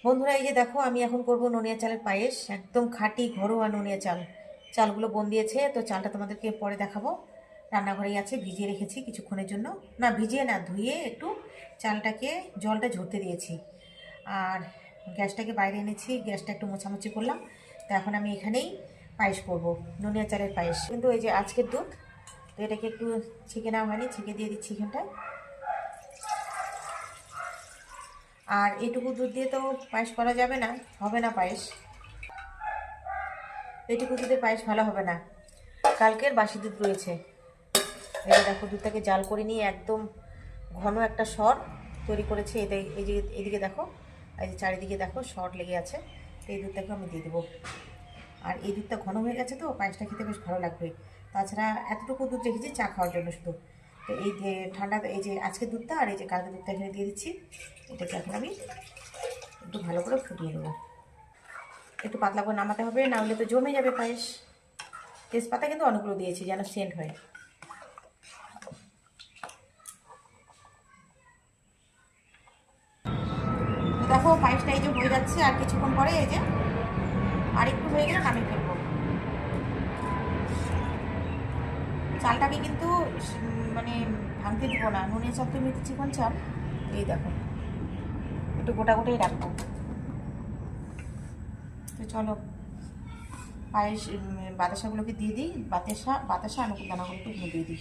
বন্ধুরা, এই যে দেখো, আমি এখন করব নোনিয়া চালের পায়েস। একদম খাঁটি ঘরোয়া নোনিয়া চাল। চালগুলো বোন দিয়েছে, তো চালটা তোমাদেরকে পরে দেখাবো। রান্নাঘরেই আছে, ভিজিয়ে রেখেছি কিছুক্ষণের জন্য। না, ভিজিয়ে না, ধুয়ে একটু চালটাকে জলটা ঝরতে দিয়েছি। আর গ্যাসটাকে বাইরে এনেছি, গ্যাসটা একটু মোছামুছি করলাম। তো এখন আমি এখানেই পায়েস করব, নোনিয়া চালের পায়েস। কিন্তু এই যে আজকের দুধ, তো এটাকে একটু ছেঁকে নেওয়া হয়নি, ছেঁকে দিয়ে দিচ্ছি এখানটায়। আর এটুকু দুধ দিয়ে তো পায়েস করা যাবে না, হবে না পায়েস। এটুকু দুধের পায়েস ভালো হবে না, কালকের বাসি দুধ রয়েছে। এই যে দেখো, দুধটাকে জাল করে নিয়ে একদম ঘন একটা সর তৈরি করেছে। এটাই, এই যে এদিকে দেখো, এই যে চারিদিকে দেখো সর লেগে আছে। তো এই দুধটাকে আমি দিয়ে দেবো। আর এই দুধটা ঘন হয়ে গেছে, তো পায়েসটা খেতে বেশ ভালো লাগবে। তাছাড়া এতটুকু দুধ রেখেছি চা খাওয়ার জন্য শুধু। তো এই যে ঠান্ডা, এই যে আজকের দুধটা আর এই যে কালকের দুধটা এখানে দিয়ে দিচ্ছি। এটাকে এখন আমি একটু ভালো করে ফুটিয়ে নেবো। একটু পাতলা করে নামাতে হবে, না হলে তো জমে যাবে পায়েস। তেজপাতা কিন্তু অনেকগুলো দিয়েছি, যেন সেন্ট হয়। দেখো, পায়েসটা এই যে হয়ে যাচ্ছে, আর কিছুক্ষণ পরে এই যে আর একটু হয়ে গেলে নামিয়ে ফেলবো। চালটাকে কিন্তু মানে ভাঙতে দিব না, নুনের চাল তো এমনিতে চিকন চাল। এই দেখো, একটু গোটা গোটাই রাখবো। তো চলো, পায়েস বাতাসাগুলোকে দিয়ে দিই। বাতাসা বাতাসা আনুকুল দানাগুলো একটু দিয়ে দিই।